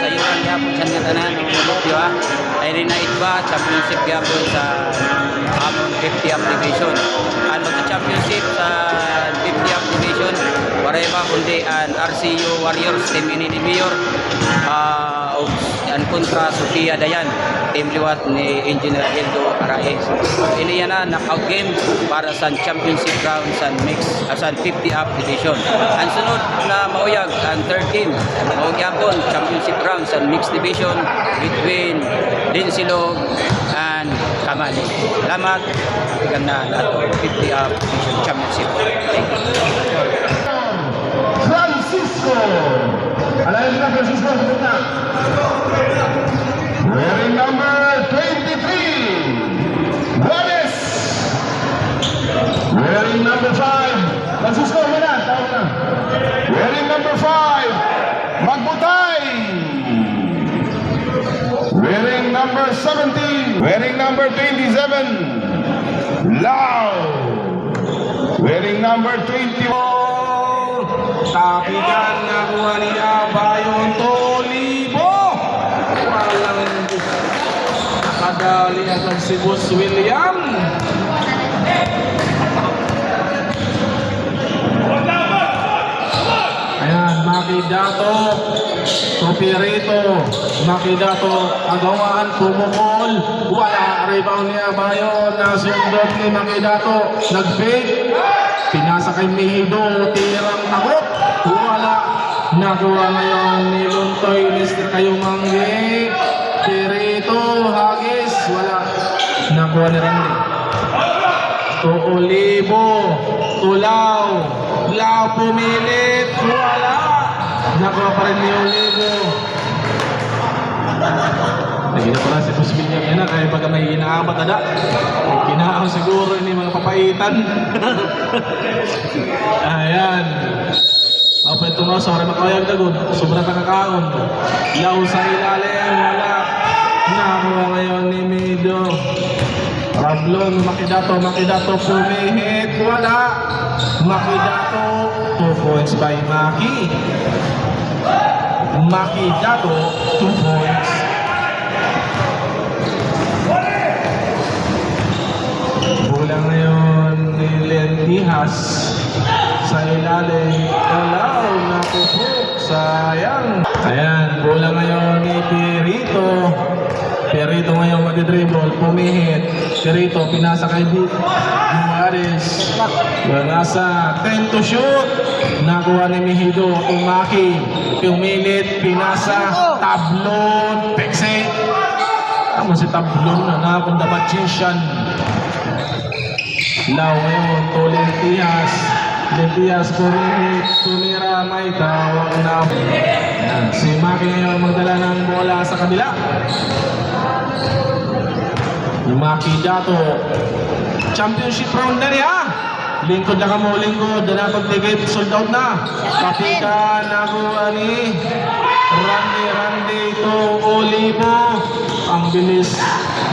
sayuran yapon sa nga tanan Lupyo ha. Ay rinait ba championship yapon sa among 50th division. Ano sa championship sa 50th division waray ba kundi an RCU Warriors team ini ni Mayor ang kontra Sofia Dayan team liwat ni Engineer Eldo Arae. Ini yan na knockout game para sa championship round sa mix sa 50th division. Ang sunod na mauyag ang 13 maugyapon championship round sa mixed division between Dinsilog and Kamali. Salamat ganda nato 50th division championship. Thank you. Francisco. Alain na Francisco na. Wearing number 23. Juarez. Wearing number 5. Francisco muna, tawag na. Wearing number 5. Magbutay. Wearing number 17. Wearing number 27. Lao. Wearing number 21. Tapikan na kuha ni Abayon Tolibo. Walang nakadali agad si Boss William. Ayan, Makidato, Topirito, Makidato, agawaan, pumukol. Wala, rebound ni Abayon. Nasundot ni Makidato, nag-fake. Pinasa kay Mihido, tirang takot. Wala. Nakuha ngayon ni Luntoy, Mr. Kayumanggi. Pirito, Hagis. Wala. Nakuha ni Randy. Olivo, Tulaw. Lao pumilit. Wala. Nakuha pa rin ni Olivo. Nagina pala si Boss William yan na, kaya baga may inaamat ada. Kinaam siguro ini mga papaitan. Ayan. Papa ito nga, sorry makawayag dagod. Sobrang nakakaon. Law sa ilalim, wala. Nakuha ngayon ni Mido. Rablon, Makidato, pumihit, wala. Makidato, 2 points by Maki. Makidato, 2 points. Bulang ngayon ni Lentihas sa ilalim. Wala, nakupok. Sayang. Ayan, bulang ngayon ni Pirito. Pirito ngayon mag-dribble, pumihit. Pirito, pinasa kay Juarez. Nasa 10 to shoot. Nakuha ni Mihido, Umaki. Pumilit, pinasa. Tablon, Pekse. Tama si Tablon na nakakunda magician. Lao ngayon, to Lentias. Lentias, tumira, may tawag na. Si Maki ngayon magdala ng bola sa kabila. Makidato. Championship round na niya. Lingkod na kamo, lingkod. Na pagtigay, sold out na. Kapitan, nakuha ni Randy to Olivo. Ang bilis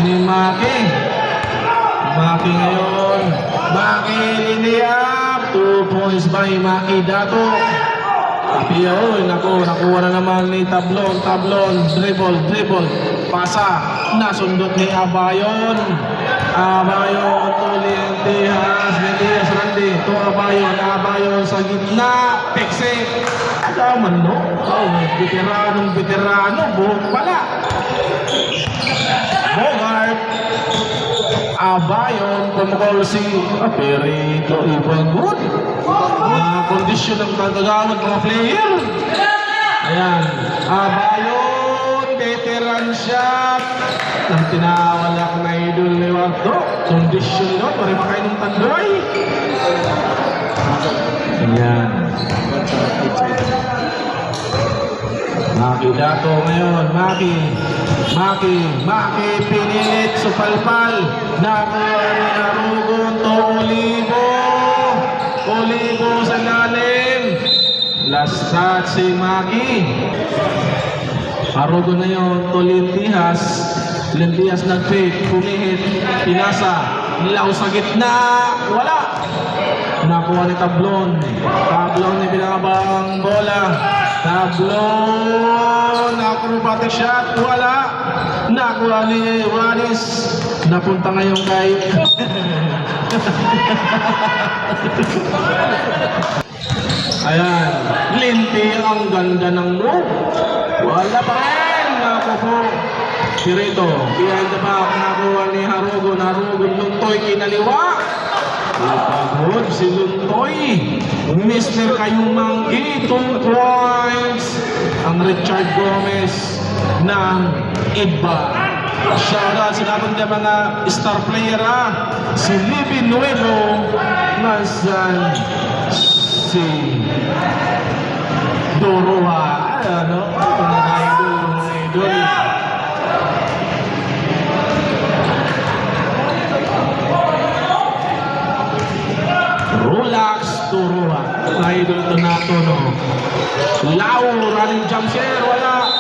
ni Maki. Maki ngayon. Maki liniap. 2 points by Makidato. Kapiyo, nakuha na naman ni Tablon. Dribble. Pasa. Nasundot ni Abayon. Abayon to Lentihas. Randy to Abayon sa gitna. Pekse. Adaman no? Veterano. Buhok pala. Bogart. Abayon. Pumukol si Pirito. Ibagot. Mga kondisyon ng kagagawad mga player. Ayan. Abayon. Veteran shot. Ang tinawala na idol ni Wardo. Kondisyon no. Pari makain ng tandoy. Ayan. Makidato ngayon. Maki pinilit. Supalpal. Nakuha ni Arugon to Olivo sa lalim. Last touch si Maki. Harugo na yun to Lintihas. Lintihas nag-fake, pumihit, pinasa, nilaw sa gitna, wala. Nakuha ni Tablon. Tablon ni binabang bola. Tablon, acrobatic shot, wala. Nakuha ni Wanis. Napunta ngayon kay... Ayan, Linti, ang ganda ng move. Wala pa rin, naku po. Sirito, behind the back, nakuha ni Harugo. Harugo, Luntoy, kinaliwa. Ipagod si Luntoy. Mr. Kayumanggi, 2 points. Ang Richard Gomez ng iba. Shoutout sa natin ng mga star player si Libby Nuevo, nasan si Doroha. Ano? Ito na idol. Relax, Doroha. Idol ito nato, no? Lau, running jump share, wala.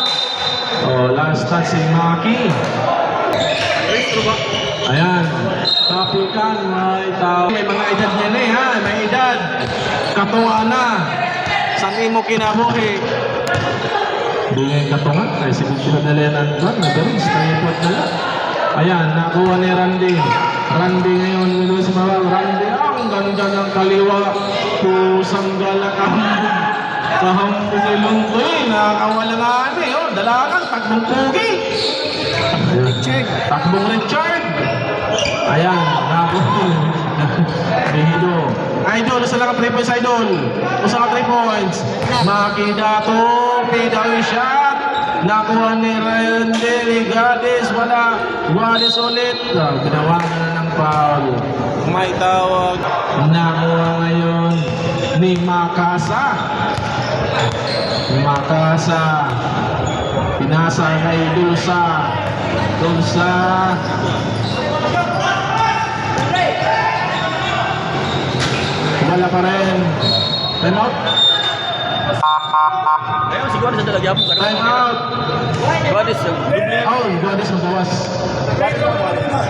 Oh, last touch si Maki. Ayan. Kapikan, may tao. May mga edad niya na ha. May edad. Katunga na. Saan mo kinabuhi? Hindi nga yung katunga. Ay, siguro na lenan ba? Nagaris. Nangipot na lang. Ayan, nakuha ni Randy. Randy ngayon. Minus mawag. Randy. Ang ganda ng kaliwa. Pusang galakang. Kahambong ilungkoy. Nakakawala nga oh. Dalakan. Takbong pugi. Richard. Takbong Richard. Ayan, naku. Bihido. Idol, usa lang ka 3 points, idol. Usa ka 3 points. Makida to, PW shot. Nakuha ni Ryan Deli, Gades, wala. Gades ulit. Ginawagan na ng foul. May tawag. Nakuha ngayon ni Makasa. Makasa. Pinasa kay Dulsa. Dulsa. Wala pa rin. Time out. Ayun, si Guadis na talaga po. Time out. Guadis. Oh, Guadis magawas.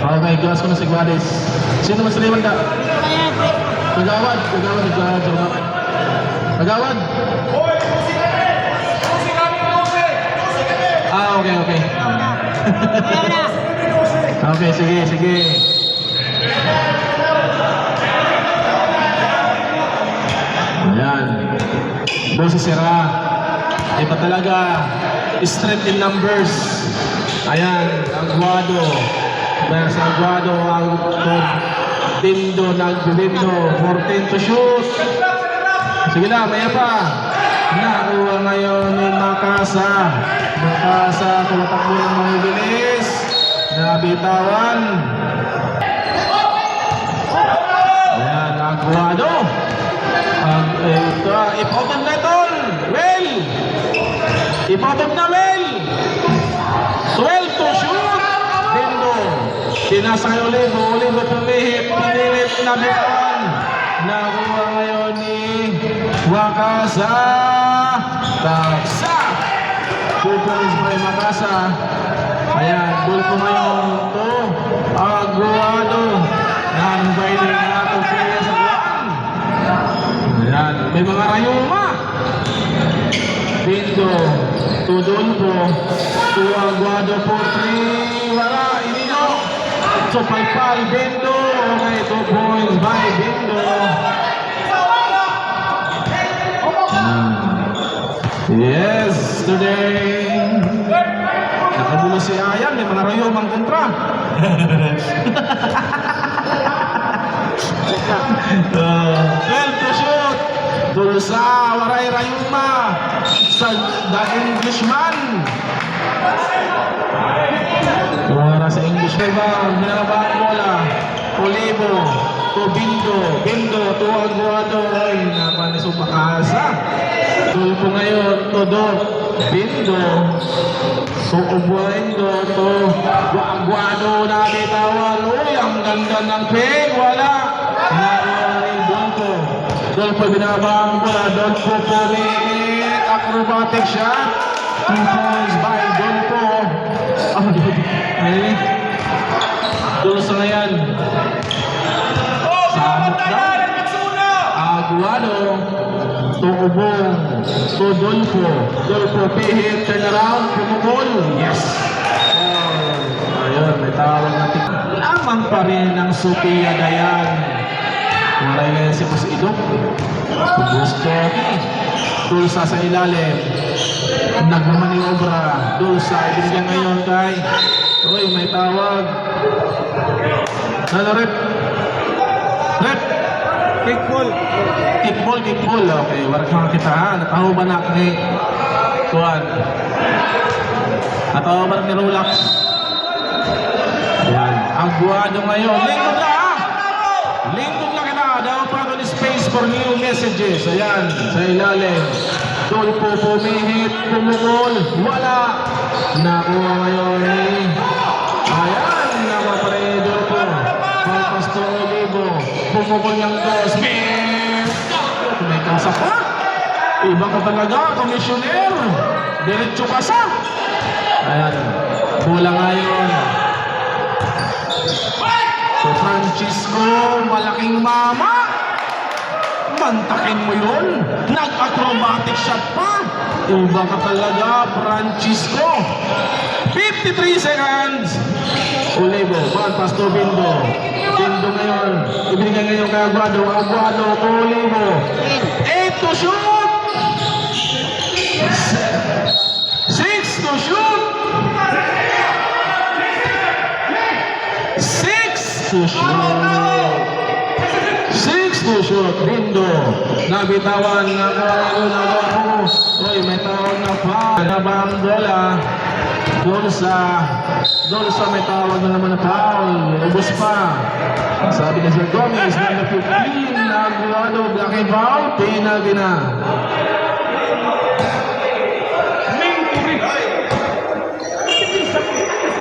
Okay, gawas ko na si Guadis. Sino mas liwan ka? Kagawad. Kagawad. Okay. Okay, sige. Ayan. Boses sira. Iba talaga. Strength in numbers. Ayan. Aguado. Dahil sa Aguado, ang Bindo, nagbibindo. 14 to shoot. Sige lang, maya pa. Nakuha ngayon ni Makasa. Makasa, tumatakbo ng mga bilis. Nabitawan. Ayan, Aguado. Ipotod na ito. Well. Ipotod na well. 12 to shoot. Bindo. Tinasay Olivo pumihit. Pinilit na bitawan. Nakuha ngayon ni Wakasa. Taksa. 2 points by Makasa. Ayan, goal po ngayon to Aguado. Non-binding na ito siya sa buwan. Ayan, may mga rayuma. Bindo. To Dolpo. To Aguado for 3. Wala, inino. So, Palpal, Bindo. Okay, 2 points by Bindo. Yes, today. Nakabulo si Ayan, may mga rayumang kontra. 12 to shoot. Dulsa, waray rayuma. Sa The Englishman. Wala sa Englishman ba? Binabaan bola. Olivo. To Bindo. To Aguado. Ay, napanis Makasa. Tulpo ngayon. To Bindo. To Ubuendo. To Aguado na bitawan. Uy, ang ganda ng peg. Wala. Naroon ni Dolpo. Dolpo binabang bola. Dolpo pumili. acrobatic shot. 2 points by Dolpo. Dulsa na yan. Samot daw. Aguado. Tuubong. To Dolpo. Dolpo pihit. Turn around. Pumukol. Yes. Ayun, may tawag natin. Lamang pa rin ang Sophia Dayan. Maray ngayon si Boss Idok. Gusto. Dulsa sa ilalim. Nagmamaniobra. Dulsa. Ibigyan ngayon kay... Uy, may tawag. Ano, rep? Rep? Kickball. Kickball, kickball. Okay, warak mga kita ha. Nataho ba na ni Tuan? Nataho ba ni Rolex? Ayan. Aguado ngayon. Lingkod na ha! Lingkod na kita. Daw pa ito space for new messages. Ayan, sa ilalim. Dolpo pumihit, pumukol. Wala. Nakuha ngayon ni... Ayan, nakuha pa rin Dolpo. Pampasto Olivo. Pumukol niyang dos. May kasak pa. Iba ka talaga, komisyoner. Diretso ka sa. Ayan. Bola ngayon. So Francisco, malaking mama. Mantakin mo yun. Nag-acrobatic shot pa. Iba ka talaga, Francisco. 53 seconds. Olivo, pass to Bindo. Bindo ngayon. Ibigay ngayon kay Aguado. Aguado to Olivo. 8 to shoot. 6 to shoot. 6 to shoot. 6 to shoot. Bindo. Nabitawan na ko. Uy, may tawag na pa. Nabang bola. Dulsa may tawag na naman na foul. Ubus pa. Sabi ni Sir Gomez, number 15, Aguado, black and foul, penalty na.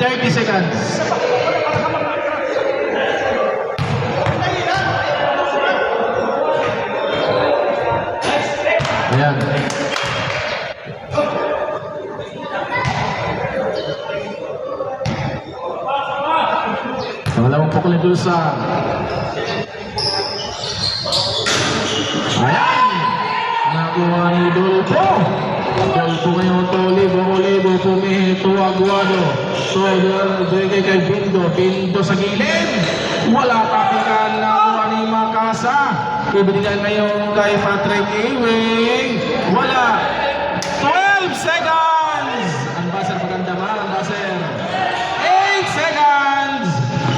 Thirty seconds. Ayan. Pangalawang pukul ni Dulsa. Ayan! Nakuha ni Dolpo. Dolpo ngayon to Olivo pumihit to Aguado. So, bigay kay Bindo. Bindo sa gilid. Wala tapikan. Nakuha ni Makasa. Ibigay ngayon kay Patrick Ewing. Wala. 12 seconds! Ambassador, maganda ba? Ambassador. 8 seconds!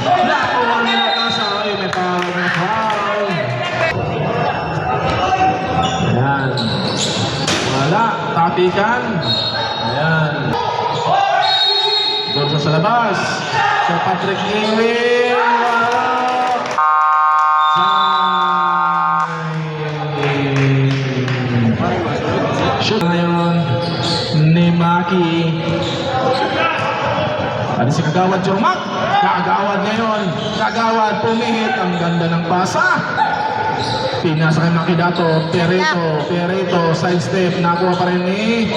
Nakuha ni Makasa. Ay, may tawag na foul. Ayan. Wala. Tapikan. Ayan. Doon sa labas. Sa Patrick Ewing. Shoot ngayon ni Maki. Ano si Kagawad Jomak? Kagawad ngayon. Kagawad pumihit. Ang ganda ng pasa. Pinasa kay Maki dato. Perito. Side step. Nakuha pa rin ni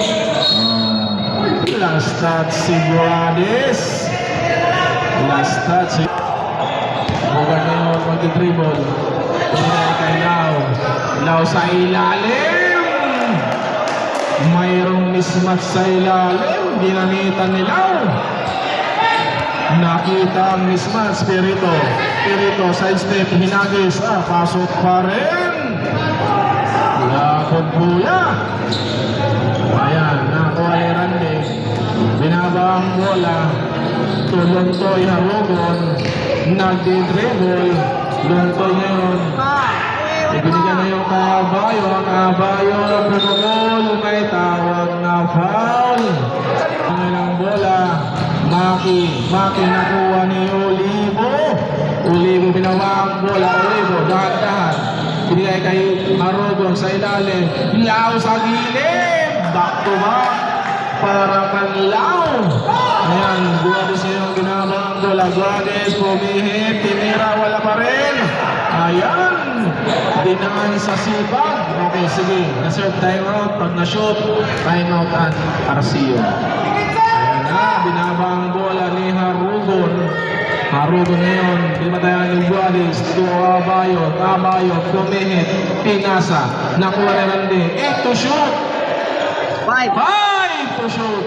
last touch si Guades. Last touch. Bogart ngayon. Mag-dribble. Pinay kay Lau. Lau sa ilalim. Mayroong mismatch sa ilalim. Ginamitan ni Lau. Nakita ang mismatch. Perito, side step, hinagis. Pasok pa rin. Lakod pula. Ayan, nakuha ni Randy. Binaba ang bola. Tuluntoy Harugon. Nagdi-dribble. Luntoy ngayon. Ibinigyan na yung Abayo. Ang Abayo pumukol. May tawag na foul. Ang ilang bola. Maki nakuha ni Olivo binawa ang bola. Olivo dahan-dahan. Binigay kay Harugon sa ilalim. Lau sa gilid. Back to back. Para kang Lau. Ayan, Guades yung ginabang bola. Guades pumihit. Tinira, wala pa rin. Ayan. dinaan sa sipag. Okay, sige. Na-serve timeout. Pag na-shoot, timeout at Arcio. Ayan na, binaba ang bola ni Harugon. Harugon ngayon, bimatayan yung Guadis. To Abayot. Abayot, pumihit. Pinasa. Nakuha ni Randy. 8 to shoot. 5 to shoot.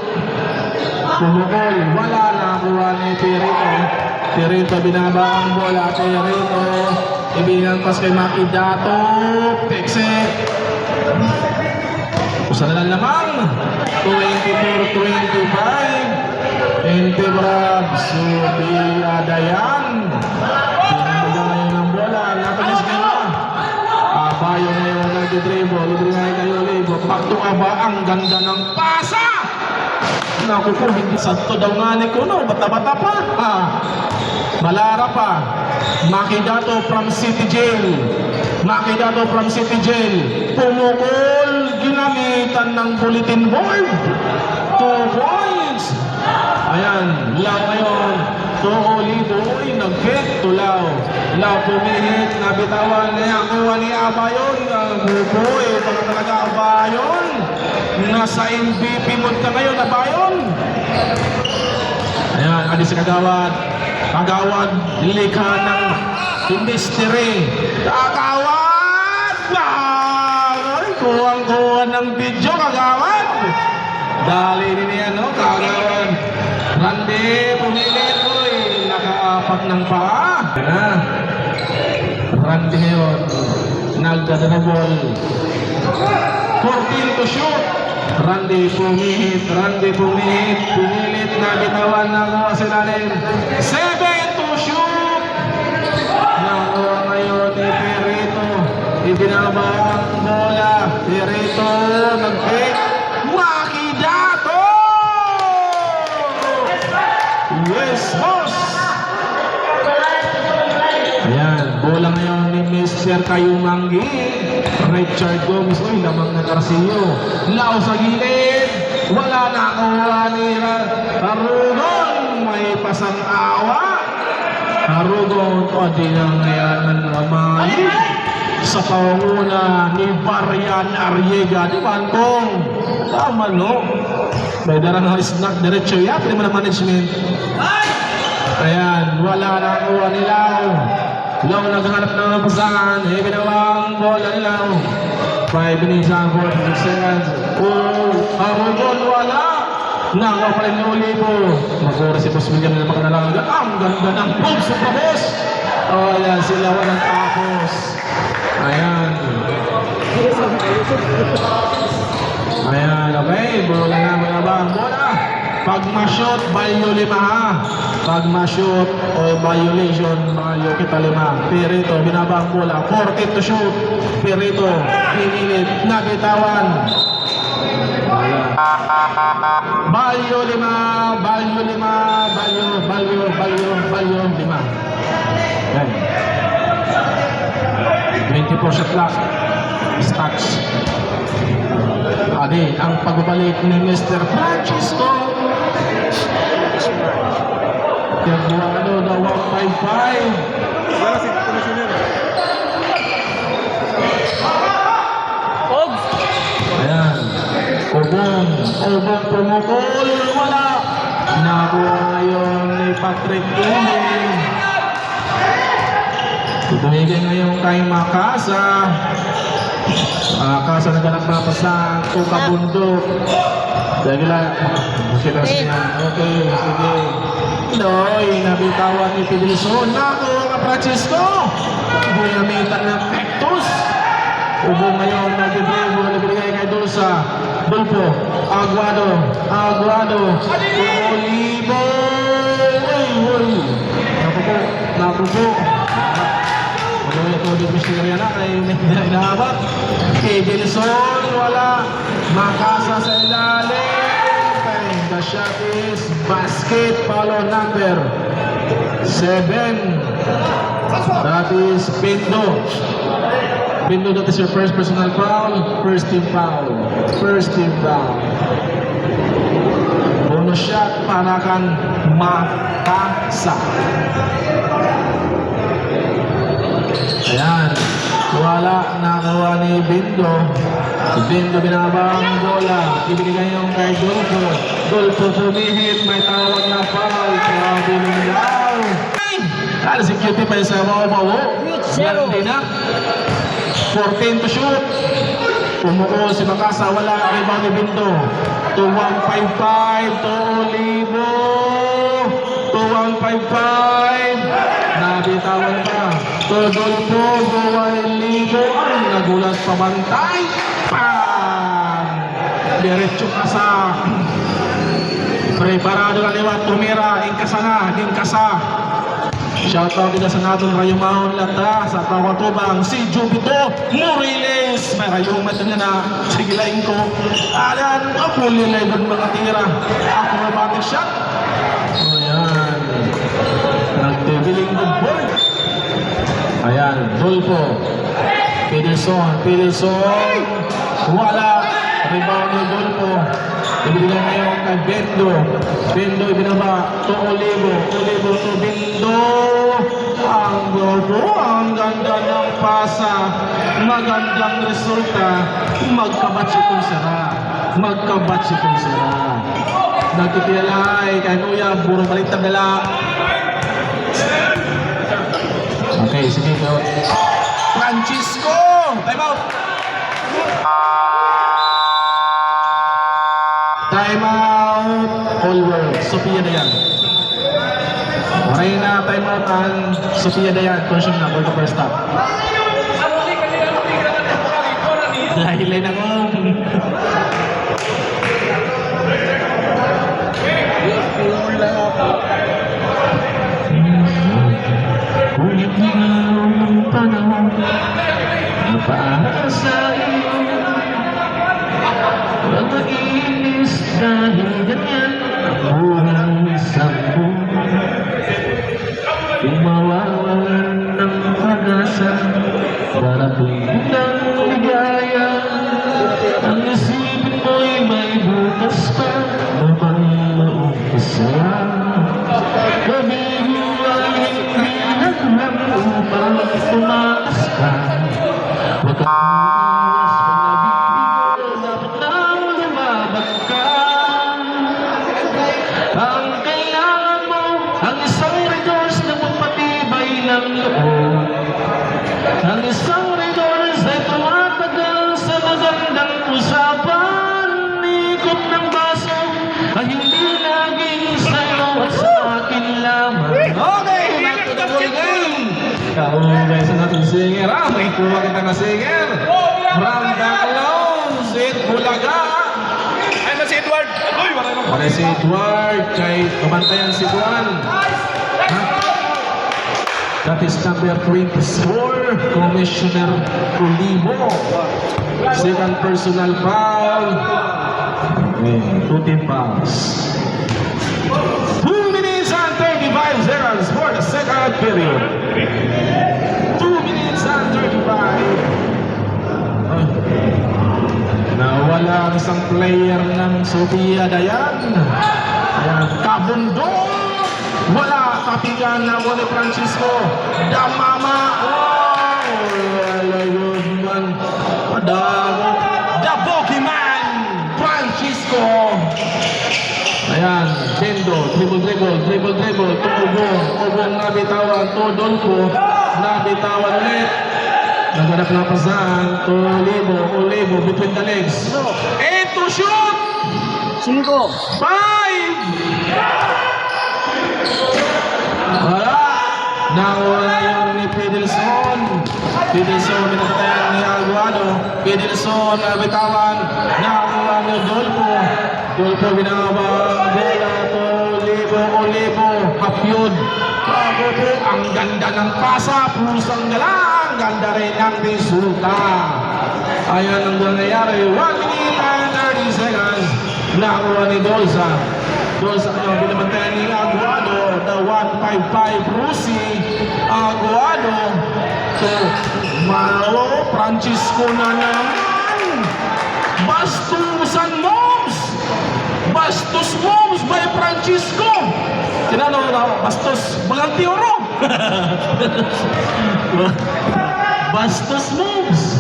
Pumukol. Wala na. Nakuha ni Pirito. Pirito binaba ang bola. Pirito. Ibinangpas kay Makidato. Pexe. Usa na lang lamang. 24-25. Integrab. Suti Adayan. Pinagdayan ng bola. Napanis ka na. Abayo ngayon nag-dribble. Libre nga kayo libo. Pakto Aba. Ang ganda ng pasa. Naku po, hindi santo daw nga ni Kuno. Bata-bata pa. Malara pa. Makidato from City Jail. Makidato from City Jail. Pumukol. Ginamitan ng bulletin board. 2 points. Ayan. Law ngayon. Tuoliboy. Nag-hit to Law. Law pumihit. Nabitawan niya. Kuha ni Abayon. Buboy. Pag talaga Abayon. Nasa MVP mood ka ngayon, Abayon. Ayan. Adi si Kagawad. Kagawad. Likha ng industry. Kagawad! Ay, kuwang-kuha ng video, Kagawad. Dali din yan, no? Kagawad. Randy, pumilit. Uy, nakaapak ng paa. Ayan na. Randy ngayon. Nagdadabol. 14 to shoot. Randy pumihit. Randy pumihit. Pinilit na bitawan ng silalim. 7 to shoot. Nakuha ngayon ni Perito. Ibinaba ang bola. Perito nag-pick. Makidato! Yes, boss! Ayan, bola ngayon ni Mr. Kayumanggi. Richard Gomez. Uy, lamang na Garcio. Lao sa gilid. Wala na kuha ni Harugon. May pasang awa. Harugon. O, di na ngayon naman. Sa panguna ni Varian Arriega. Di ba, Antong? Tama, no? May darang snack diretso. Yap, di mo na management. Ayan, wala na kuha ni Lao. Lao naghanap ng pasangan. Ibinawang bola ni Lao. 5 minutes and 46 seconds. Oh, Harugon wala. Nangaw pa rin ni Olivo. Mag-ora si Boss William na makanalaga. Ang ganda ng pulse sa boss. Oh, yan. Sila walang tapos. Ayan. Ayan, okay. Bola na, bola ba? Bola. Pag ma-shoot, value 5 ha. Pag ma-shoot o violation, value kita 5. Perito, binaba ang bola. 14 to shoot. Perito, pinilit, nabitawan. Value 5, value 5, value 5. Yan. 24 shot clock. Stats. Adi, ang pagbabalik ni Mr. Francisco. Yung buwano na 155. Wala si komisyoner. Ayan. Ubong pumukol. Wala. Nakuha ngayon ni Patrick King. Tutumigay ngayon kay Makasa. Makasa naghanap na pa sa Tukabundok. Dahil lang. Kita siya. Okay, sige. Noy, nabitawan ni Pilison. Nakuha ka Francisco. Ginamitan ng Pectus. Ubong ngayon, nag-dribble, nabigay kay Dulsa. Dulpo, Aguado, Olivo. Uy. Naku po. Magawin ito ulit Mr. Gariana kay inahabak. Kay Bilson, wala. Makasa sa ilalim. The shot is basket, follow number 7. That is Pindo. Pindo, that is your first personal foul. First team foul. Bonus shot para kan Makasa. Ayan. Wala. Nakawa ni Bindo. Si Bindo binaba ang bola. Ibigay yung kay Dolpo. Dolpo pumihit. May tawag na foul. Grabe nung daw. Kala si Cutie pa sa mga bawo. Landi na. 14 to shoot. Pumuko si Makasa. Wala. Rebound ni Bindo. 2-1-5-5. To Olivo. 2-1-5-5. Nabitawan pa. Dolpo, Olivo. Ay, nagulat pamantay. Pam! Diretso kasa. Preparado na liwat. Tumira. Ingkasa na. Ingkasa. Shoutout din sa natin Rayumahon Lata sa Tawatubang si Jubito Moriles. May rayumat na na. Sige lain ko. Alan, ako nilay ng mga tira. Acrobatic shot. Ayan. Nagtibiling ng board. Ayan, Dolpo. Peterson. Wala. Rebound ni Dolpo. Ibigay ngayon kay Bendo. Bendo ibinaba to Olivo. Olivo to Bendo. Ang Dolpo. Ang ganda ng pasa. Magandang resulta. Magkabatsi kong sara. Nagtitialay kay Nuya. Puro balik tabela. Okay, sige po. Francisco! Time out! Time out! All world. Sophia Dayan. Okay na, time out ang Sophia Dayan. Consume na for the first stop. Lahilay na ko. Ngunit ngayong panahon na para sa iyo wag mainis dahil ganyan ang buhay sa buhay. Kung mawawalan ng pag-asa darating ng ligaya, ang isipin mo'y may bukas pa na may maumpisa. Kabihin ay hindi naglang upang tumakas ka. Huwag kang umiwas pag nabibigyan, dapat nang lumaban ka. Ang kailangan mo, ang isang resource na magpatibay ng loob. Ang isang resource ay tumatagal sa magandang usapan. Ikot ng baso ay hindi laging sa'yo at sa akin lamang. Okay, back to the ball game. Kaugay sa natin singer. May kuha kita na singer. From Bacalao, Sid Bulaga. Ay, na si Edward. Uy, wala na. Wala si Edward. Kay kumantayan si Juan. That is number 24, Commissioner Olivo. Second personal foul. Okay, 2 team fouls. 2 minutes and 35 seconds for the second period. 2 minutes and 35. Nawala ang isang player ng Sophia Dayan. Ayan, Kabundong. Wala, kapigan na ni Francisco. Damama. Oh, wala yun man. Padago. The Pokemon. Francisco. Ayan, Bendo. Dribble. Ubong nabitawan. To Dolpo. Nabitawan ulit. Naghanap na pasahan. To Olivo. Between the legs. 8 to shoot. 5. Wala. Nawala yun ni Pedelson. Minatayan ni Aguado. Pedelson, bitawan. Nakuha ni Dolpo. Binabang bola to Olivo. Hapyod. Bago po, ang ganda ng pasa. Pusang galang. Ganda rin ang resulta. Ayan ang nangyayari. 1 minute and 30 seconds. Nakuha ni Dolza. Binabantayan ni Aguado, the 155 Rusi Aguado. So, Malo, Francisco na naman. Bastos moves by Francisco. Tinanong na, Bastos, Balantioro. Bastos moves.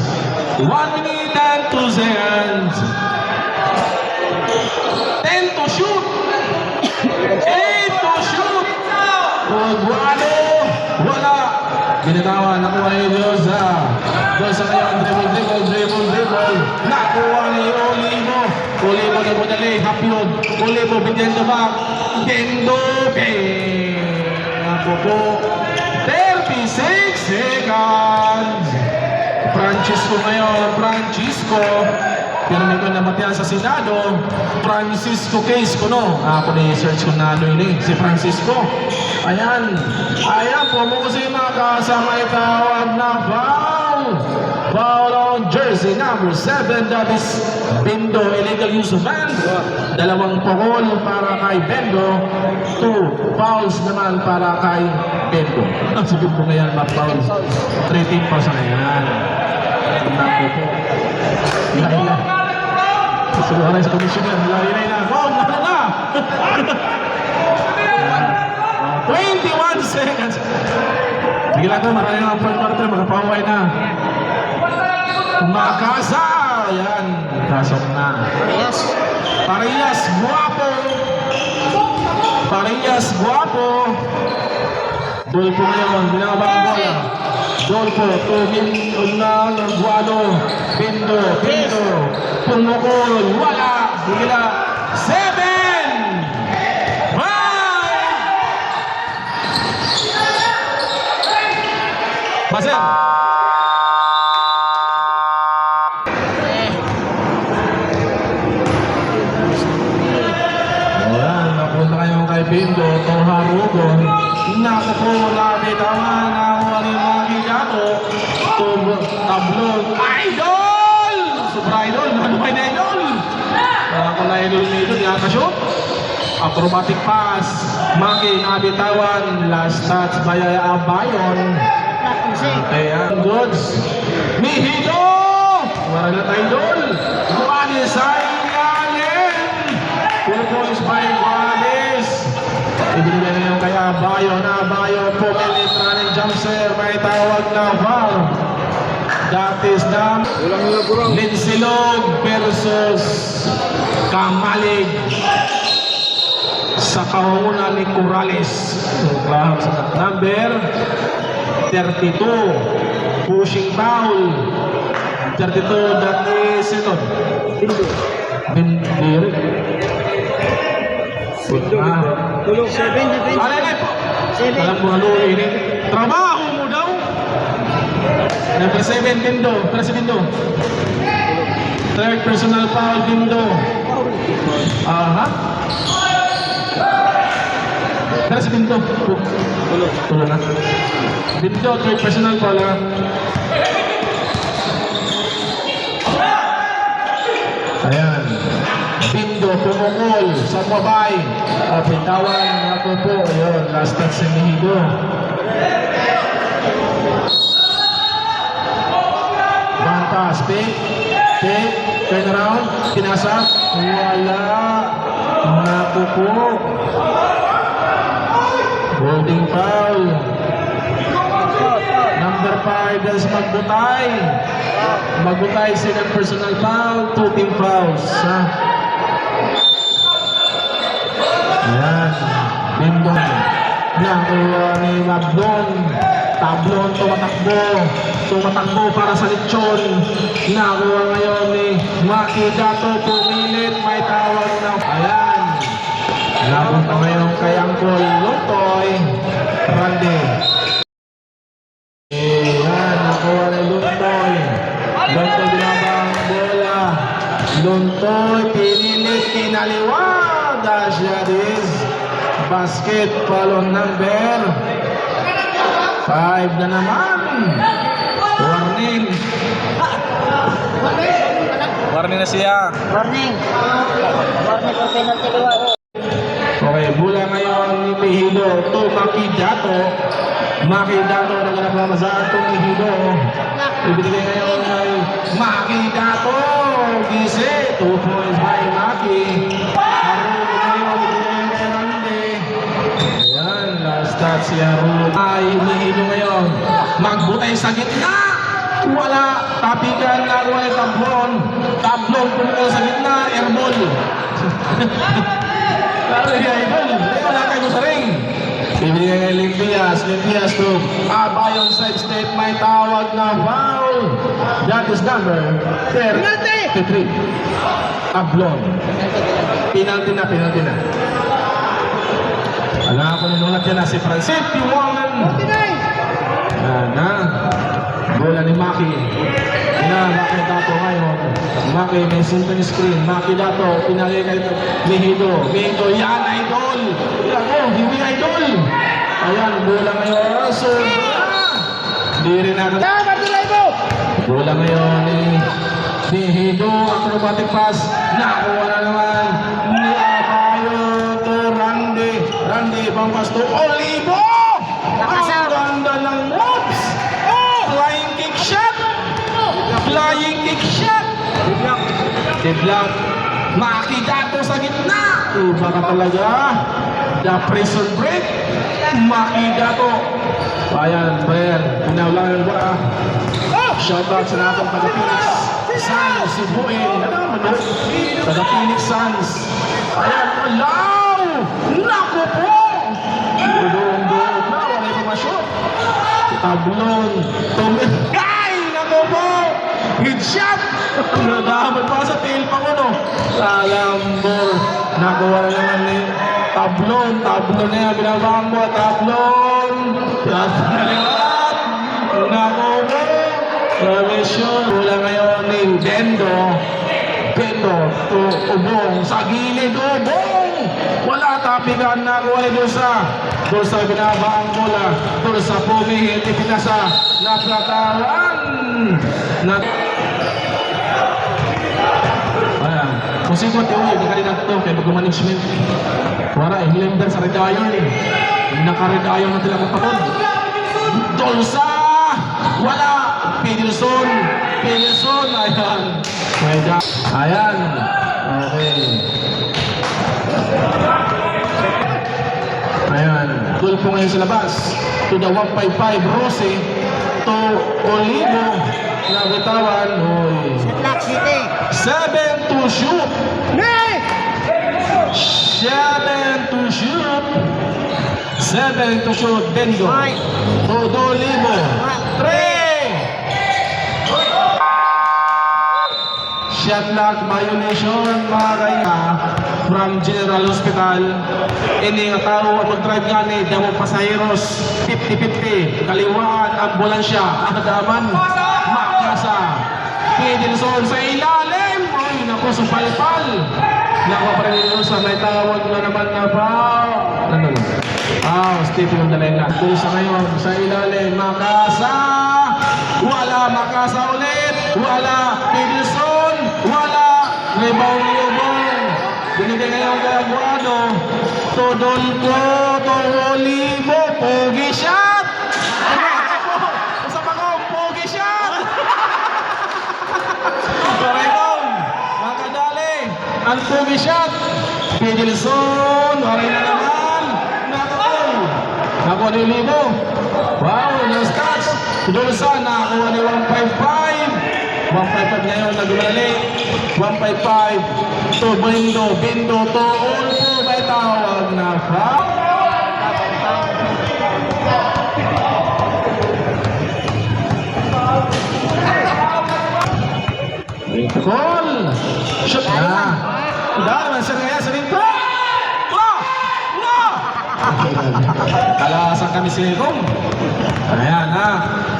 1 minute and 2 seconds. 10 to shoot. 8 to shoot. Guado. Wala. Binitawa. Nakuha ni Diyosa. Doon sa ngayon. Dribble. Nakuha ni Olivo. Olivo na madali. Hapyod. Olivo bigyan the back. Gendo. Ako po. 36 seconds. Francisco ngayon. Francisco. Pero may kong namatihan sa Senado. Francisco case ko, no? Ako na i-search ko na ano yun eh. Si Francisco. Ayan. Ayan po. Mo kasi nakasama itawag na foul. Foul on jersey number 7. That is Bendo. Illegal use of hand. 2 pukol para kay Bendo. 2 fouls naman para kay Bendo. Si Bendo ngayon ma-foul. 3 team pa sa ngayon. Naku po. Laila. Siguro sa komisyoner. Laila na. Oh, ano na? 21 seconds. Sige lang ko. Maraming ang front quarter. Makapaway na. Makasa. Ayan. Kasok na. Parehas. Guwapo. Dolpo ngayon. Binabang bola. Dolpo. Tugin. Unang. Guado. Bendo. Pumukol. Wala. Bigla. 7. 5. Pasel. Napunta kayo kay Bendo. Toharugon. Naku po. Nabitawan. Nakuha ni Maki Gato. Tablog. Idol! Super idol. Ano ba na idol? Ako na idol na idol. Nakashoot. Acrobatic pass. Maki nabitawan. Last touch by Abayon. Ayan. Goods. Mihido! Wala na idol. Juanes Ayalen. 2 points by Juanes. Ibigay na yung kay Abayon. Abayon po. Running jump serve. May tawag na foul. That is the Linsilog versus Kamalig sa kahungunan ni Corrales. Number 32. Pushing foul. 32, that is ito. Bindiri. Tulog 7 defense. Alay po. 7. Alam mo ano ini. Trabaho mo daw. Number 7, Bindo. Para si Bindo. Third personal foul, Bindo. Aha. Para si Bindo. Tulog na. Bindo, third personal foul. Ayan. Bindo, pumukol sa mabay. Pitawan ako po. Ayun, last touch si Mihigo. Pass, pick, turn around, pinasa, wala, naku po. Holding foul. Number 5, that's Magbutay, second personal foul, 2 team fouls. Ayan, Bindon, nakuha ni Magbon. Tablon, tumatakbo para sa lechon. Nakuha ngayon ni Maki Gato, pumilit, may tawag na. Ayan. Napunta ngayon kay Angkol Lutoy. Randy. Ayan, nakuha ni Lutoy. Lutoy binabang bola. Lutoy, pinilit, kinaliwag. That is basketball on number 5 na naman. Warning. Warning na siya. Warning for penalty luwa. Okay, bola ngayon ni Mihido to Makidato. Makidato na nagpapamasahan to Mihido. Ibigay ngayon kay Makidato. Gise, 2 points by Maki. Ayan, last touch si Haru. Ay, Mihido ngayon. Magbutay sa gitna. Wala. Tapikan na wala tablon. Tablon pumukol sa gitna. Airball. Lalo yung idol. Wala kayo sa ring. Ibigay kay Limpias. Limpias to Bayon side step. May tawag na foul. That is number 33. Tablon. Penalty na. Alam ko nanulat yan na si Francis. 51. Na. Bola ni Maki. Maki Dato ngayon. Maki may symphony screen. Maki Dato. Pinagay kay Mihido. Mihido. Yan, idol. Yan, hindi idol. Ayan, bola ngayon. So, hindi rin natin. Bola ngayon ni Mihido. Acrobatic pass. Nakuha na naman ni Abayo to Randy. Pampas to Olivo. Ang ganda ng moves. Flying kick shot. Diblock. Maki Dato sa gitna. Baka talaga. The prison break. Maki Dato. Ayan, Bayer. Pinaulangan ba? Shoutout sa nakong taga-Phoenix Suns. Si Buin. Taga-Phoenix Suns. Ayan, alaw! Naku po! Doon na. Wala yung mga shoot. Tablon. Tumigay! Naku po! Headshot! Nadahamad pa sa tail pa ko, no? Salambor. Nakuha na naman ni Tablon. Tablon na yan. Binabang mo. Tablon. Tablon. Naku po! Remission. Wala ngayon ni Bendo to Ubong. Sa gilid, Ubong! Wala tapigan na kuha ni Dosa binabaang bola. Dosa pumihit. Ipinasa. Naklatawan. Ayan. Kung sikot yung kaya na ito kaya mag-management. Wala, Highlander sa Red Iron. Naka-Red Iron na tila kapatid. Dolsa! Wala! Peterson! Ayan. Ayan. Okay. Ayan. Tulpo ngayon sa labas. To the 155 Rossi. To Olivo. Nabitawan. Black City. 7 to shoot. 7 to shoot. Bendo. Todo Olivo. 3. Shot clock violation mga kaya from General Hospital. Ini nga tao ang mag-drive nga ni Damo Pasajeros 50-50. Kaliwaan, ambulansya. Adaman, Makasa. Pedelson sa ilalim. Ay, naku, supalpal. Naku pa rin nyo sa may tawag na naman na pa. Ano? Steve yung dalay lang. Doon sa ngayon, sa ilalim, Makasa. Wala Makasa ulit. Wala Pedelson. Wala rebound ni Ubong. Binigay ngayon kay Aguado. Todolpo, Olivo, pogi shot. Usap ako, pogi shot. Correcom, makadali. Ang pogi shot. Pedelson, waray na naman. Nakuha ni Olivo. Wow, nice touch. Todolsa, nakakuha ni 155. 155 ngayon, nagumali. 155 to Bendo to Olpo. May tawag na foul. Call. Shoot na. Dahil naman sir ngayon sa rinto. Kalasan kami si Rom. Ayan ha.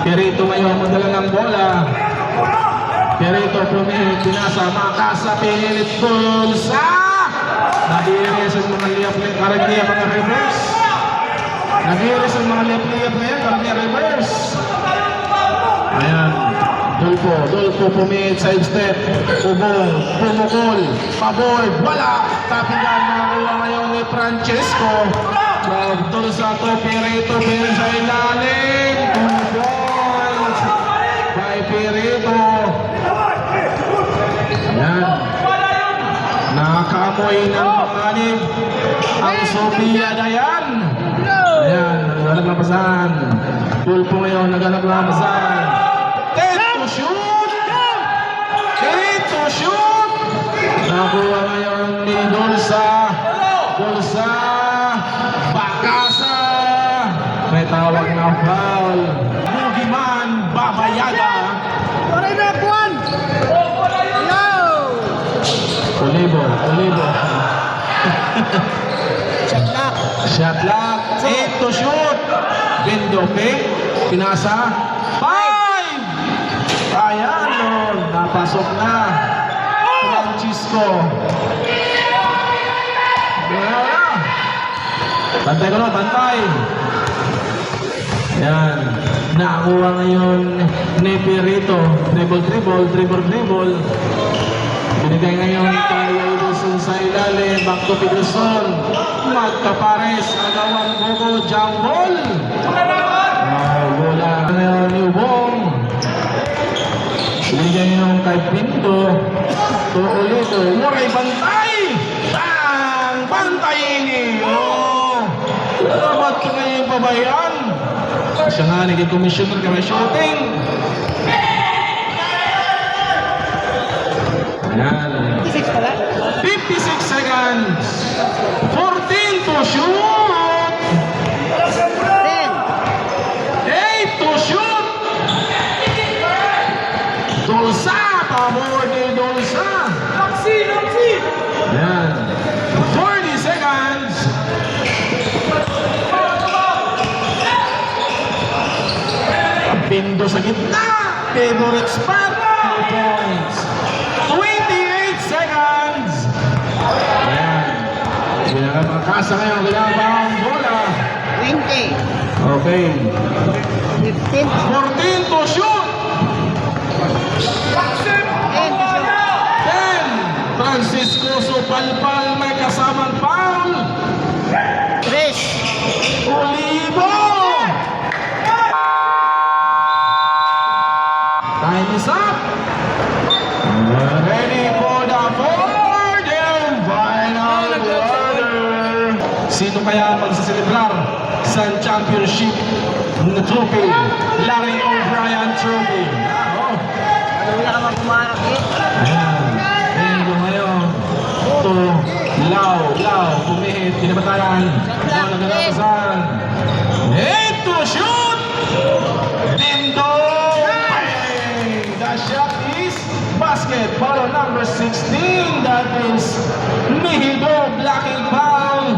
Pirito ngayon magdala ng bola. Pirito pumihit, pinasa, Makasa, pinilit, Tulsa! Nag-iiris ang mga liyap-liyap, karagniya mga reverse. Nag-iiris ang mga liyap-liyap ngayon, karagniya reverse. Ayan, Dulpo pumihit, side step, Ubong, pumukol, paboard, wala! Tapigan, makakuha ngayon ni Francesco. Tulsa to, Pirito, sa ilalim, Ubong, by Pirito. Ayan. Nakakamoy ng panganib ang Sophia Dayan. Ayan, naglalaglapasan. Tulpo ngayon, naglalaglapasan. 10 shoot! 8 to shoot! Nakuha ngayon ni Dolsa. Dolsa. Bakasa. May tawag na foul. Bugiman. Babayaga. Oray na, Juan! No! Olivo. Shot lock. Shot lock. 8 to shoot. Bindoke. Pinasa. 5! Ayan, no. Napasok na. Francisco. Bantay ko, no. Bantay. Ayan. Nakakuha ngayon ni Perito. Dribble. Binigay ngayon kay Wilson sa ilalim. Back to Peterson. Magkapares. Agawan Bogo. Jambol. Bola ngayon ni Ubong. Binigay ngayon kay Pinto. To Olito. Muray bantay. Bantay ini. Dapat ko ngayon pabayaan. Siya nga, naging commissioner ka may shooting. Ayan. 56 pala. 56 seconds. 14 to shoot. 10. 8 to shoot. Dolsa. Pabor ni Dolsa. Ayan. 40 seconds. Pindo sa gitna. Favorite spot. 2 points. 28 seconds. Ayan. Makasa ngayon. Kailangan ba ang bola? 20. Okay. 15. 14 to shoot. 10 to shoot. 10. Francisco Supalpal may kasamang foul. 3. Olivo. Time is up. Ready for the fourth and final quarter. Sino kaya magsaselebrar sa championship na trophy? Larry O'Brien Trophy. Oh. Ano wala ka mapumarap eh? Ayan. Tengo ngayon. Ito. Lao. Pumihit. Pinabatayan. Ito naganapasan. 8 to shoot. Tindo. The shot is basket. Follow number 16. That is Mihido. Blocking foul.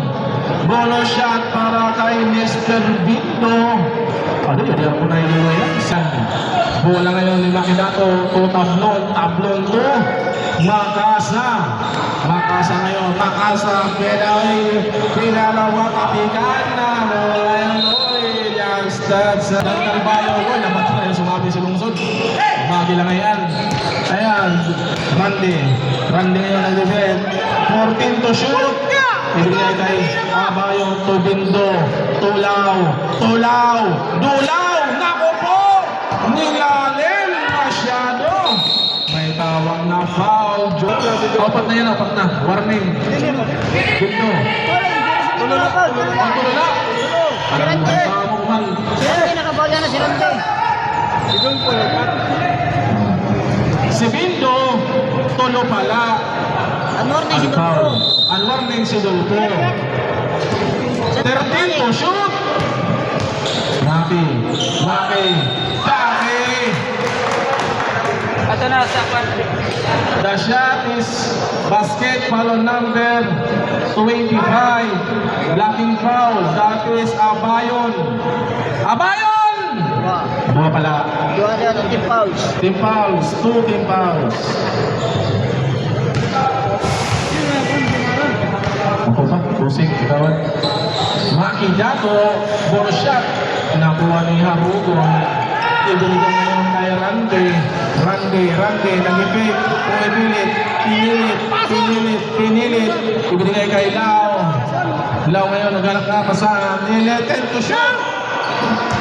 Bolo shot para kay Mr. Bindo. Ano yun? Yan po na yun yan. Bola ngayon ni Makidato. To tablon to. Makasa ngayon. Makasa. Pinalawak kapikan na. Bola yan. Yang stats sa Dalbayo. Nabat na yung sumabi sa lungsod. Magila ngayon. Ayan. Randy ngayon nag-defend. 14 to shoot. Ibigay kay Abayo, Tubindo, Tulaw, nako po! Nilalim masyado! May tawag na foul. Apat na yan. Warning. Bindo. Tulo na pa. Tulo na. Alam mo, tama mo man. Sila nakabaw yan na si Ramde. Si Bindo, tulo pala. Anor na si Dupo. Ang warning si Dulpo. 13 to shoot. Maki. Ito na sa kwart. The shot is basket follow number 25. Blocking foul. That is Abayon. Wow. Dua pala. Dua na ng team fouls. Team fouls. 2 team fouls. Ako pa, pusing, kawan. Makidato, ball shot. Nakuha ni Harugo. Ibigay ngayon kay Randy, nag-ipit, pinilit. Ibigay kay Lao ngayon, naghanap na pasahan. Niletent to shoot.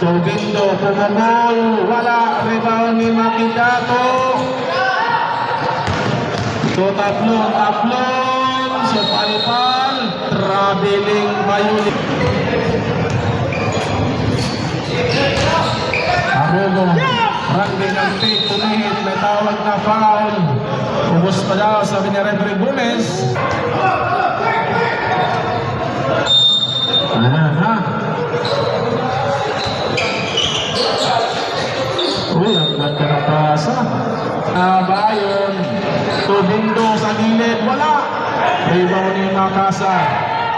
Tubindo, pumabol. Wala, rebound ni Makidato. So, taplon. Supalpal, traveling Bayuli. Arugo, Randy ng take, tumihit. tawag na foul. Ubus pa daw, sabi ni Referee Gomez. Ayan ha. Uy, ang ganda na pasa. Bayon. Tubindo sa gilid. Wala. Rebound ni Makasa.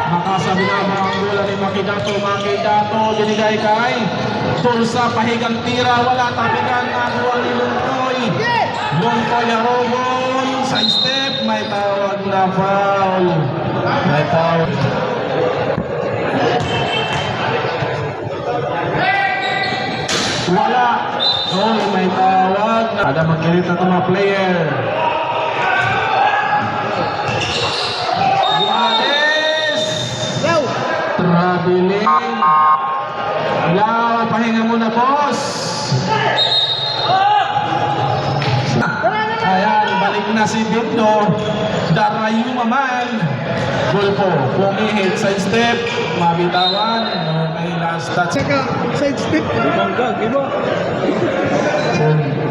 Makasa binaba ang bola ni Makidato. Makidato binigay kay Tulsa. Pahigang tira. Wala. Tapigan na buwan ni Luntoy. Luntoy Arobon. Side step. May tawag na foul. May foul. Wala. Oh, may tawag na. Ada magkirit na ito mga player. Juarez! Go! Traveling. Ilaw, pahinga muna, boss. Ayan, balik na si Bindo. Darayu maman. Gulpo, pumihit, side step. Mabitawan. Okay, last touch. Side step. Bangga, giba.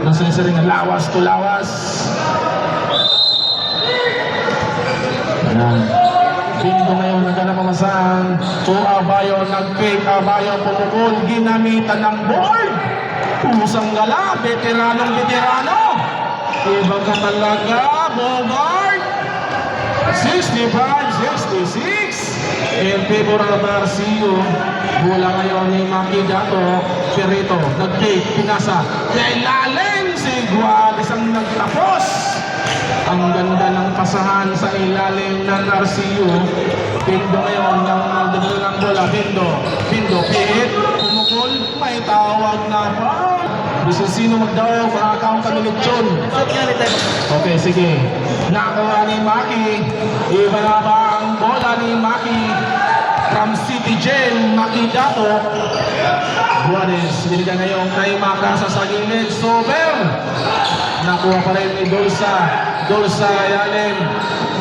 Nasa isa rin, lawas to lawas. Ayan. Bindo ngayon naghanap pamasahan. To Abayo, nag-fake. Abayo, pumukul. Ginamitan ng board. Pusang gala. Veteranong veterano. Iba ka talaga, Bogart. 65-66. In favor of Marcio. Bola ngayon ni Makidato. Perito, nag-take, pinasa. Ilalim si Guades ang nagtapos. Ang ganda ng pasahan sa ilalim ng Narcio. Pindo ngayon ng nagdagdag ng bola. Pindo, pihit, pumukul. May tawag na pa. Gusto sino magdaw, makakaong kanulitsyon. Okay, sige. Nakakuha ni Maki. Iba na ba ang bola ni Maki? From City Jail, Makidato. Juarez, binigyan ngayon kay Makasa sa gilid. Sober. Nakuha pa rin ni Dolsa. Dolsa, Yalim.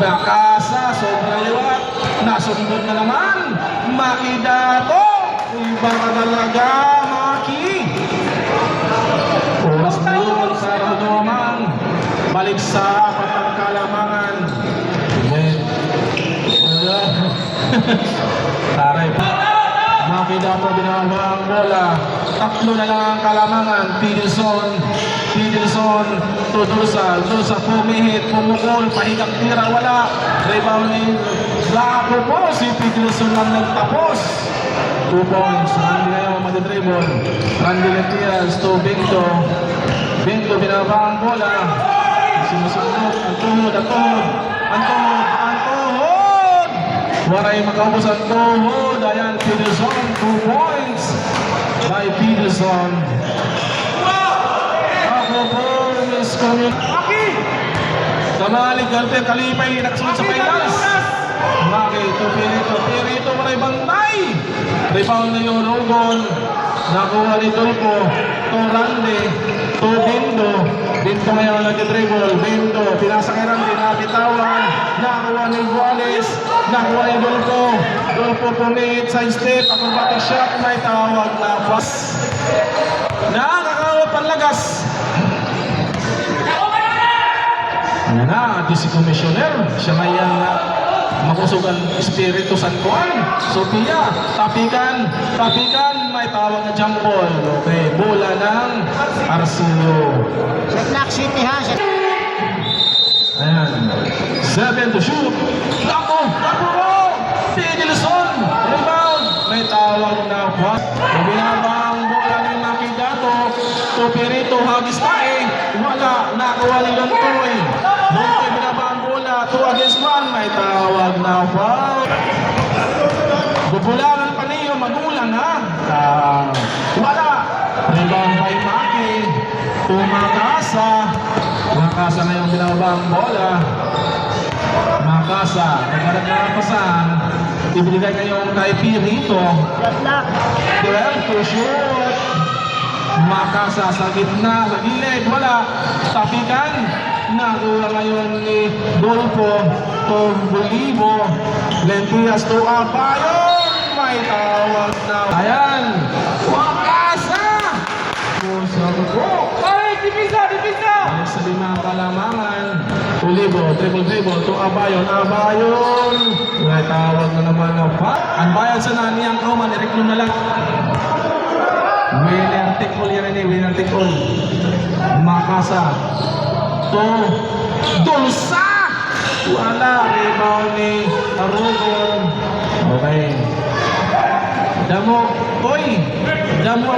Makasa, sobrang liwat. Nasundot na naman. Makidato. Iba ka talaga, Maki. Oras na yun para naman. Balik sa patang kalamangan. Taray pa. Makidato binaba ang bola. Tatlo na lang ang kalamangan. Fidelson, Tudulsa. Tudulsa pumihit, pumukul, pahigang tira, wala. Rebound ni Lapo po. Si Fidelson lang nagtapos. 2 points. Randy ngayon mag-dribble. Randy Letias to Binto. Binto binaba ang bola. Sinusunod. Ang tuhod. Waray makaubos ang tuhod. Ayan, Fidelson. 2 points by Fidelson. Ako po, Miss Commune. Kamalig, Galper, Kalipay, nagsunod sa finals. Maki, Pirito, maray bantay. Rebound na yung Rogon. Nakuha ni Dolpo. To Randy. To Bindo. Bindo ngayon nag-dribble. Bindo, pinasa kay Randy. Nabitawan. Nakuha ni Juarez. Nakuha ni Dolpo. Dolpo pumit. Side step. Acrobatic shot. May tawag na pass. Nakakawat panlagas. Ayan na, di si Commissioner. Siya ngayon na makusugan Espiritu Santuan. Sophia, tapikan, may tawag na jump ball. Okay, bola ng Arcilio. Sa Black City ha. Ayan, 7 to shoot. Ako, Fidelson, rebound. May tawag na what? Binaba ang bola ni Makidato. To Perito, hagis tae. Wala, nakuha ni Lontoy. Lontoy binaba ang bola. 2 against 1. May tawag na foul. Bubulangan pa niyo, magulang ha. Wala. Rebound by Maki. To Makasa. Makasa ngayon binaba ang bola. Makasa, nagkaroon na ang pasahan. Ibigay ngayon kay Pirito. Shot lock. 12 to shoot. Makasa sa gitna, sa gilid, wala. Tapikan. Nakuha ngayon ni Dolpo. To Bolivo. Lentias to Abayon. May tawag na. Ayan. Makasa. Pusa ko po. Ay, divisa! Balik sa limang kalamangan. Olivo, dribble to Abayon. Abayon. May tawag na naman na pa. Ang bayan sa nani ang kauman, Eric na lang. Winner take all yan ini, winner take all. Makasa. To Dulsa. Wala, rebound ni Arugon. Okay. Damo, oy! Damo.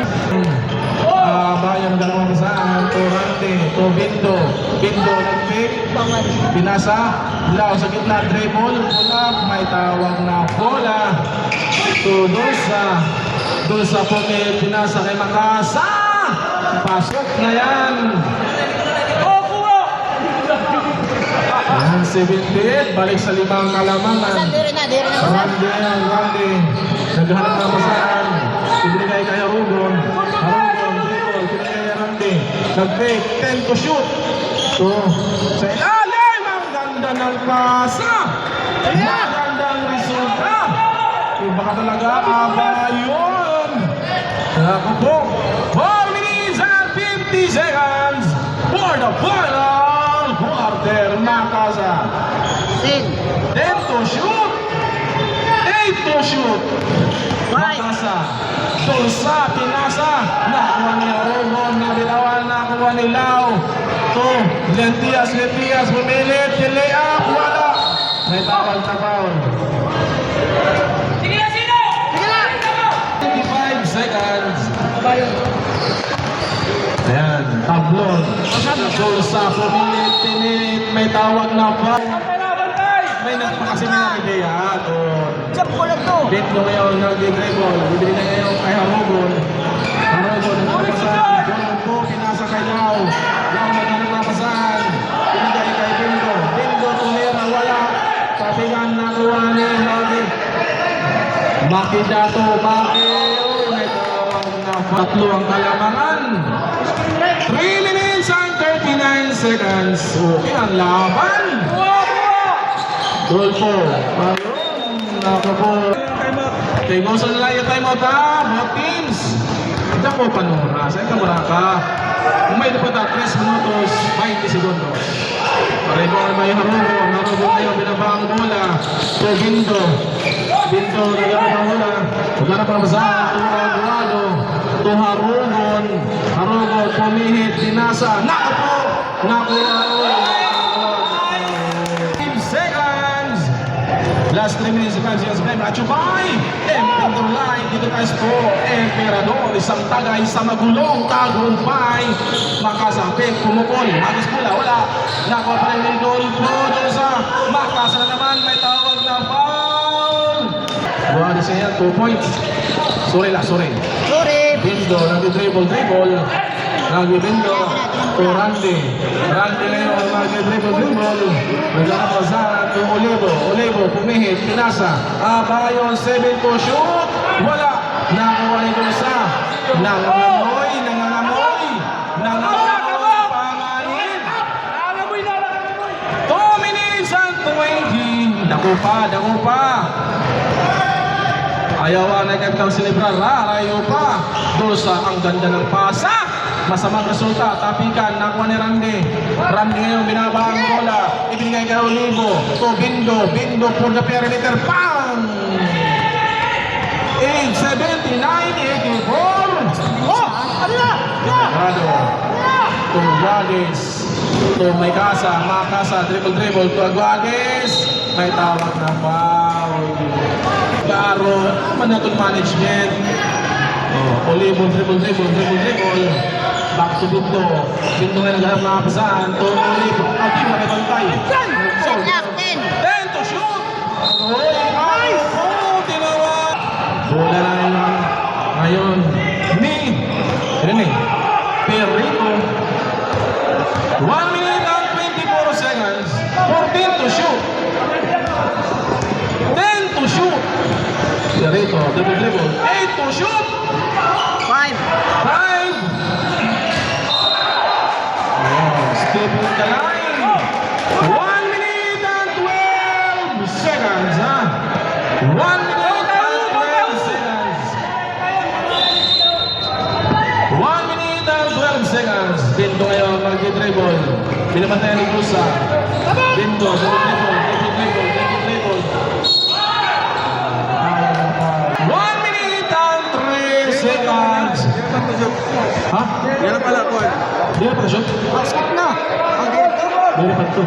Bayan dalawang saan. Torante, to Bindo. Bindo nag-pick. Pinasa. Lao sa gitna, dribble. Pull-up. May tawag na bola. To Dulsa. Dulsa po kay pinasa kay Makasa. Pasok na yan. Yan, 78. Balik sa limang kalamangan. Randy. Naghanap na masaan. Ibinigay kay Arugon. Dribble. Pinigay kay Randy. Nag-fake. 10 to shoot. So, sa ilalim. Ang ganda ng pasa. Magandang resulta. Iba ka talaga. Abayon. Ako po. 4 minutes and 50 seconds for the final quarter. Makasa. 10 to shoot. 8 to shoot. Makasa. Tulsa. Pinasa. Nakuha ni Arugon. Nabitawan. Nakuha ni Lau. To. Lentias. Pumilit. Delay up. Wala. May tawag na foul. 25 seconds. Ayan, tablon. Tulsa, pumilit. May tawag na pa. May nagpakasimi na ideya. Bento ngayon, nag-dribble. Bibili na ngayon kay Arugon. Nagpapasahan. Tulong po, pinasa kay Lau. Lau nagpapasahan. Pinigay kay Bindo. Bindo, tumira, wala. Kapingan na kuha ni Lodi. Maki dato, Maki. May tawag na tatlo ang kalamangan. 3 minutes and 39 seconds. Okay ang laban. Dolfo. Ayun. Nakapo. Okay, goes on lang yung timeout ha. Both teams. Ito po panura. Saan ka mura ka? Kung may dapat 3 minutos, 20 segundos. Pareho ang may Harugon. Harugon kayo, binabang bola. So, Bindo, nagano pa bola. Nagano pa sa Aguado. To Harugon. Harugon, pumihit, pinasa. Nakapo! Nakuha. 5 seconds. Last 3 minutes of Pansias Game. Achubay! Emperador Line. Dito tayo po. Emperador. Isang tagay sa magulong. Tagumpay. Makasapit. Pumukol. Agis pula. Wala. Nakuha pa rin yung goal po. Doon sa Makasa na naman. May tawag na foul. Buwan sa yan. 2 points. Sorry. Bindo. Nag-dribble. Nag-bindo. To Randy ngayon. Nag-dribble. Nagana pa sa Olivo. Pumihit. Pinasa. Abayon. 7 to shoot. Wala. Nakuha ni Dulsa. Nangangamoy. Panganin. 2 minutes and 20. Dako pa. Ayaw na kagtang celebrar. Rayo pa. Dulsa. Ang ganda ng pasa. Masamang resulta, tapikan, nakuha ni Randy ngayon, binaba ang bola, ibinigay kay Olivo, to Bindo for the perimeter, bang! 79, 84, to Aguades, to Makasa, dribble, to Aguades, may tawag na foul. Garo, manatong management. Olivo, dribble. Back to Bindo nga nagharap na kapasahan. To Olivo. Hindi makibantay. 10 to shoot. Nice. Tinawa. Bola na lang. Ngayon. Perico. 1 minute and 24 seconds. 14 to shoot. 10 to shoot. Perico. Dribble. 8 to shoot. 5. Step in the line. 1 minute and 12 seconds. 1 minute and 12 seconds. 1 minute and 12 seconds. Bindo ngayon, mag-dribble. Pinapantay ni Kusa. Bindo, dribble. 1 minute and 3 seconds. Ha? Yan pala ko. Di na pa shoot? Basket na. Ang dito. Di na pa ito.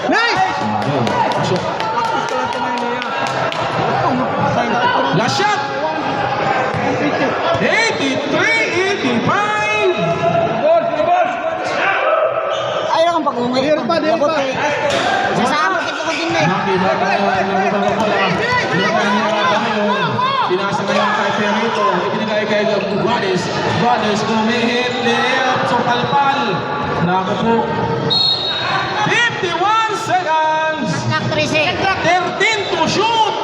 Nice! Shoot. Last shot! 83-85! Ayaw kang pag-umay. Dito pa. Sasama kita ko din eh. Nakita ko ng bola. Pinasa ngayon kay Perito. Ibinigay kay Guades. Guades kumihit. Layup. So palpal. Naku po. 51 seconds. Knock 13. 13 to shoot.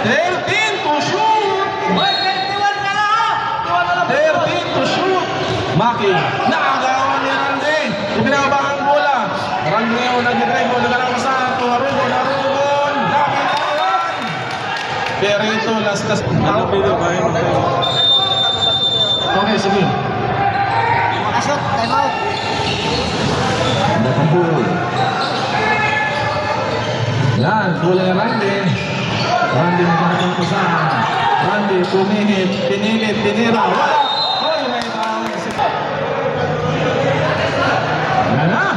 13 to shoot. 13 to shoot. Maki. Nakagawan ni Randy. Ibinaba ang bola. Randy ngayon nag-dribble. Nagalaw sa Tuharugon. Harugon. Laki na yan. Perito. Lastas. Okay, sige. Makashoot. Time out. Nakabul. Yan, bola ni Randy. Randy magkakaroon ko sa Randy, pumihit, pinilit, tinira. Wala! Hoy, may tao. Yan na.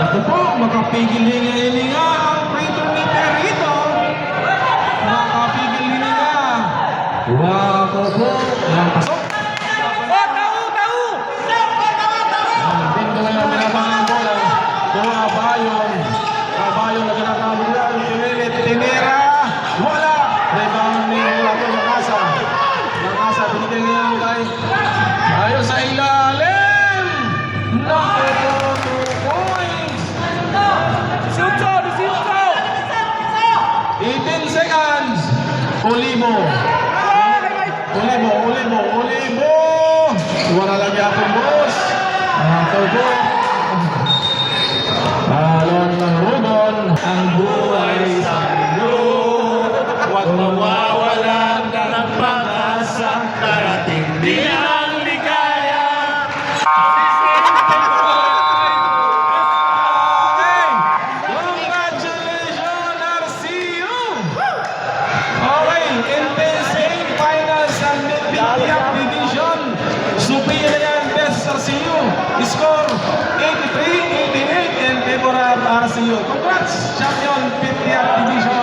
Ito po, makapigil hininga ang free throw ni Perito. Makapigil hininga. Wako po. Yan, pasok. Bindo ngayon, binabang ang bola. Kuha Bayon. Bayon na ginatawag yan. Pinilit, tinira. Wala! Rebound ni Mulato Nakasa. Nakasa, binigay niya ang kay. Ayun sa ilalim! Naku po, 2 points! 18 seconds! Olivo! Olivo! Wala lang yapon, boss! Naku po! Balon ng Rugon, ang buhay sa mundo. Huwag mawawalan ka ng pag-asa, darating din ang ligaya. Okay! Congratulations, RCU! Okay, NPSA Finals and Mid-Medium Division. Superior yan, best RCU. Score 83-88 in favor of RCU. Congrats, champion 50th Division.